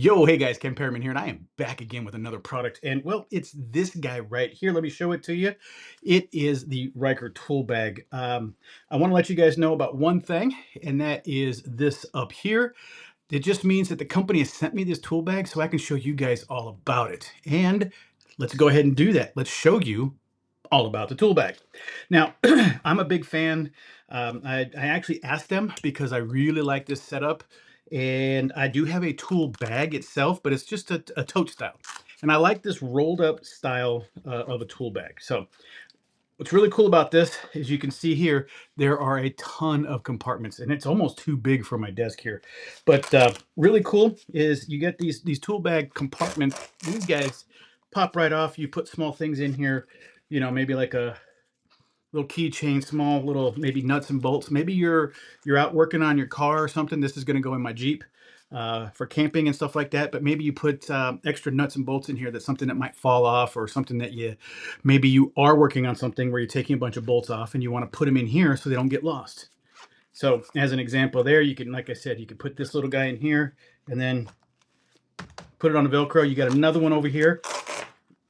Yo, hey guys, Ken Perriman here, and I am back again with another product. And well, it's this guy right here. Let me show it to you. It is the Riker tool bag. I want to let you guys know about one thing, and that is this up here. It just means that the company has sent me this tool bag so I can show you guys all about it. And let's go ahead and do that. Let's show you all about the tool bag. Now, I'm a big fan. I actually asked them because I really like this setup. And I do have a tool bag itself, but it's just a tote style. And I like this rolled up style of a tool bag. So what's really cool about this is you can see here, there are a ton of compartments and it's almost too big for my desk here. But really cool is you get these tool bag compartments. These guys pop right off. You put small things in here, you know, maybe like a little keychain, small little maybe nuts and bolts. Maybe you're out working on your car or something. This is going to go in my Jeep for camping and stuff like that. But maybe you put extra nuts and bolts in here. That's something that might fall off, or something that maybe you are working on something where you're taking a bunch of bolts off and you want to put them in here so they don't get lost. So as an example there, you can, like I said, you can put this little guy in here and then put it on the Velcro. You got another one over here,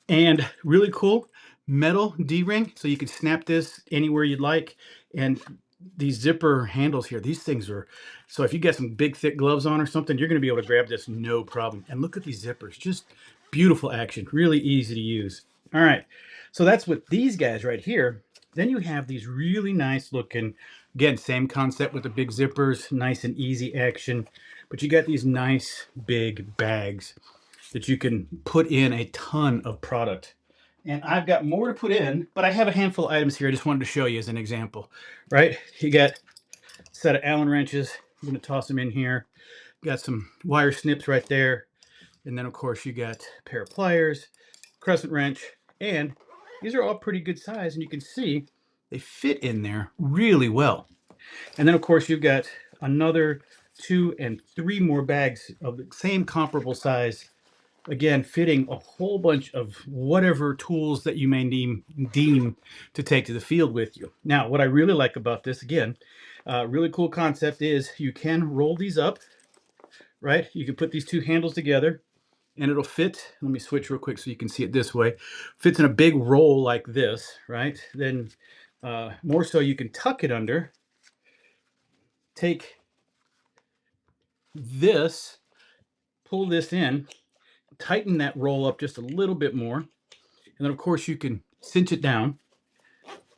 and really cool metal D-ring, so you can snap this anywhere you'd like. And these zipper handles here, these things are, so if you got some big thick gloves on or something, you're going to be able to grab this no problem. And look at these zippers, just beautiful action, really easy to use. All right, so that's with these guys right here. Then you have these really nice looking, again, same concept with the big zippers, nice and easy action, but you got these nice big bags that you can put in a ton of product. And I've got more to put in, but I have a handful of items here I just wanted to show you as an example, right? You got a set of Allen wrenches. I'm going to toss them in here. Got some wire snips right there. And then, of course, you got a pair of pliers, crescent wrench, and these are all pretty good size. And you can see they fit in there really well. And then, of course, you've got another 2 and 3 more bags of the same comparable size, again fitting a whole bunch of whatever tools that you may deem to take to the field with you. Now, what I really like about this, again, really cool concept, is you can roll these up, right? You can put these two handles together and it'll fit. Let me switch real quick so you can see it this way. Fits in a big roll like this, right? Then more so, you can tuck it under, take this, pull this in, tighten that roll up just a little bit more, and then of course you can cinch it down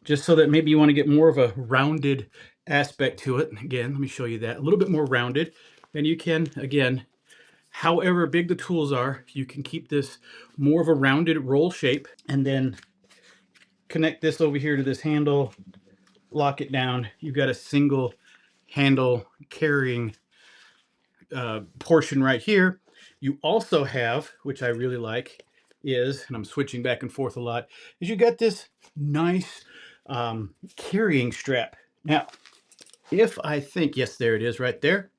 just so that maybe you want to get more of a rounded aspect to it. Again, let me show you that, a little bit more rounded. And you can, again, however big the tools are, you can keep this more of a rounded roll shape, and then connect this over here to this handle, lock it down. You've got a single handle carrying portion right here. You also have, which I really like, is, and I'm switching back and forth a lot, is you got this nice carrying strap. Now, if I think, yes, there it is right there.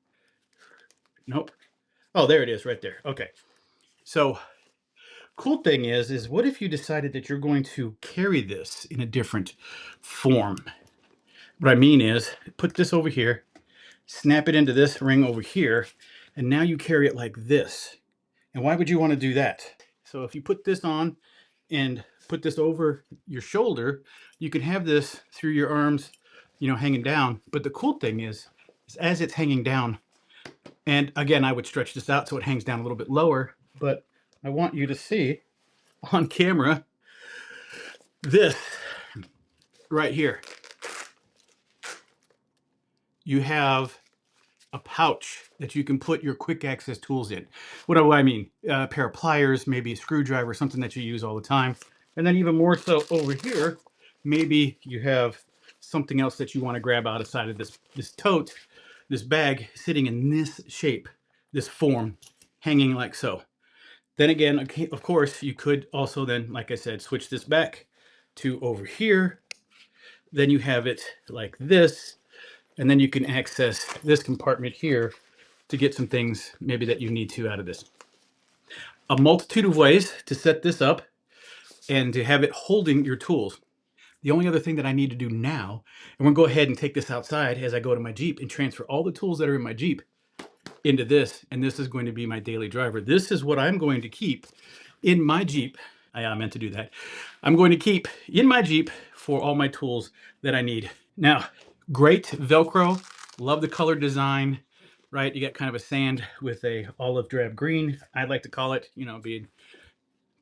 Nope. Oh, there it is right there. Okay. So cool thing is what if you decided that you're going to carry this in a different form? What I mean is, put this over here, snap it into this ring over here, and now you carry it like this. And why would you want to do that? So if you put this on and put this over your shoulder, you can have this through your arms, you know, hanging down. But the cool thing is as it's hanging down, and again, I would stretch this out so it hangs down a little bit lower, but I want you to see on camera this right here. You have a pouch that you can put your quick access tools in. What do I mean? A pair of pliers, maybe a screwdriver, something that you use all the time. And then even more so over here, maybe you have something else that you want to grab out of side of this tote, this bag, sitting in this shape, this form, hanging like so. Then again, of course, you could also then, like I said, switch this back to over here. Then you have it like this. And then you can access this compartment here to get some things maybe that you need to out of this. A multitude of ways to set this up and to have it holding your tools. The only other thing that I need to do now, and we're going to go ahead and take this outside as I go to my Jeep and transfer all the tools that are in my Jeep into this, and this is going to be my daily driver. This is what I'm going to keep in my Jeep. I meant to do that. I'm going to keep in my Jeep for all my tools that I need. Now, great Velcro. Love the color design, right? You got kind of a sand with a olive drab green, I'd like to call it, you know, being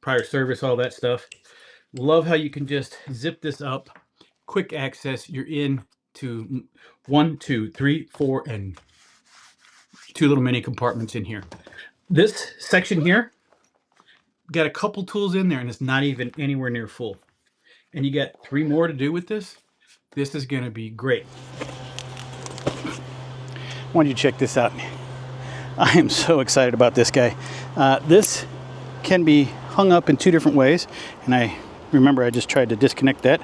prior service, all that stuff. Love how you can just zip this up, quick access. You're in to 1, 2, 3, 4, and 2 little mini compartments in here. This section here got a couple tools in there, and it's not even anywhere near full. And you got 3 more to do with this. This is going to be great. I want you to check this out. I am so excited about this guy. This can be hung up in 2 different ways, and I remember I just tried to disconnect that,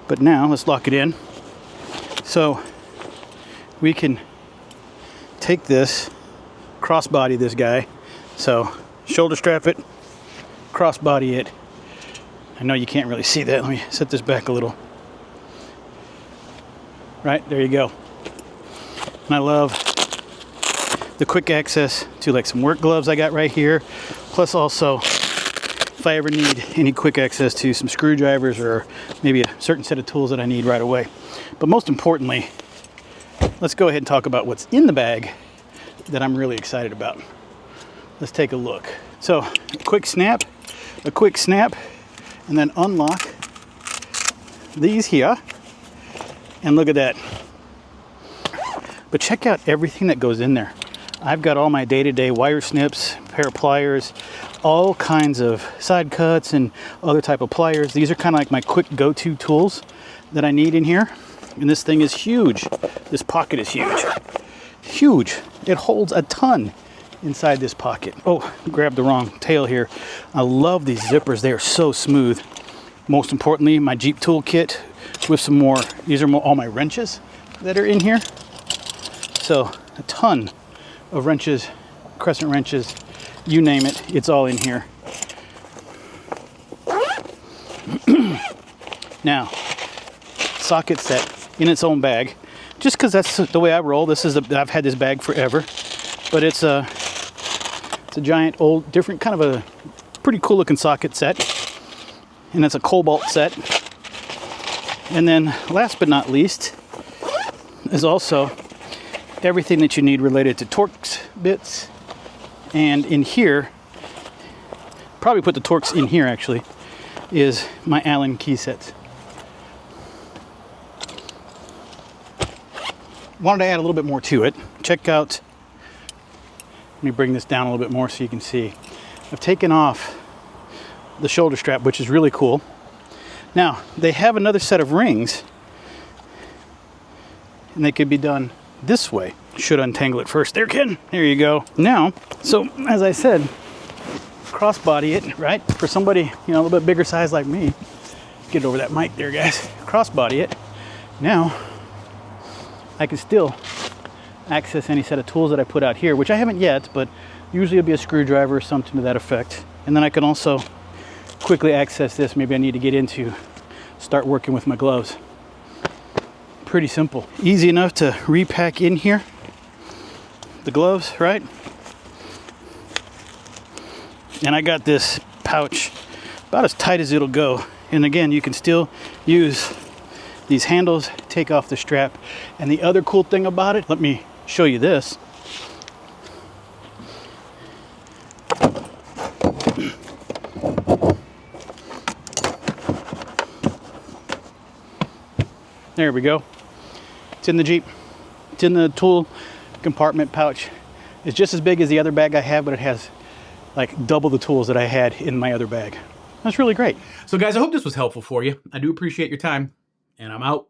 but now let's lock it in. So we can take this, crossbody this guy. So shoulder strap it, crossbody it. I know you can't really see that. Let me set this back a little. Right, there you go. And I love the quick access to like some work gloves I got right here. Plus also, if I ever need any quick access to some screwdrivers or maybe a certain set of tools that I need right away. But most importantly, let's go ahead and talk about what's in the bag that I'm really excited about. Let's take a look. So a quick snap, and then unlock these here. And look at that. But check out everything that goes in there. I've got all my day-to-day wire snips, pair of pliers, all kinds of side cuts and other type of pliers. These are kind of like my quick go-to tools that I need in here. And this thing is huge. This pocket is huge. Huge. It holds a ton inside this pocket. Oh, grabbed the wrong tail here. I love these zippers. They are so smooth. Most importantly, my Jeep toolkit with some more, these are all my wrenches that are in here. So a ton of wrenches, crescent wrenches, you name it, it's all in here. Now, socket set in its own bag, just because that's the way I roll. I've had this bag forever, but it's a giant old, different kind of a pretty cool looking socket set, and it's a cobalt set. And then last but not least is also everything that you need related to Torx bits. And in here, probably put the Torx in here actually, is my Allen key sets. Wanted to add a little bit more to it. Check out, let me bring this down a little bit more so you can see. I've taken off the shoulder strap, which is really cool. Now, they have another set of rings, and they could be done this way. Should untangle it first. There, Ken. There you go. Now, so as I said, crossbody it, right? For somebody, you know, a little bit bigger size like me. Get over that mic there, guys. Crossbody it. Now, I can still access any set of tools that I put out here, which I haven't yet, but usually it'll be a screwdriver or something to that effect. And then I can also quickly access this. Maybe I need to get into, start working with my gloves. Pretty simple. Easy enough to repack in here. The gloves, right? And I got this pouch about as tight as it'll go. And again, you can still use these handles, take off the strap. And the other cool thing about it, let me show you this. There we go. It's in the Jeep. It's in the tool compartment pouch. It's just as big as the other bag I have, but it has like double the tools that I had in my other bag. That's really great. So guys, I hope this was helpful for you. I do appreciate your time, and I'm out.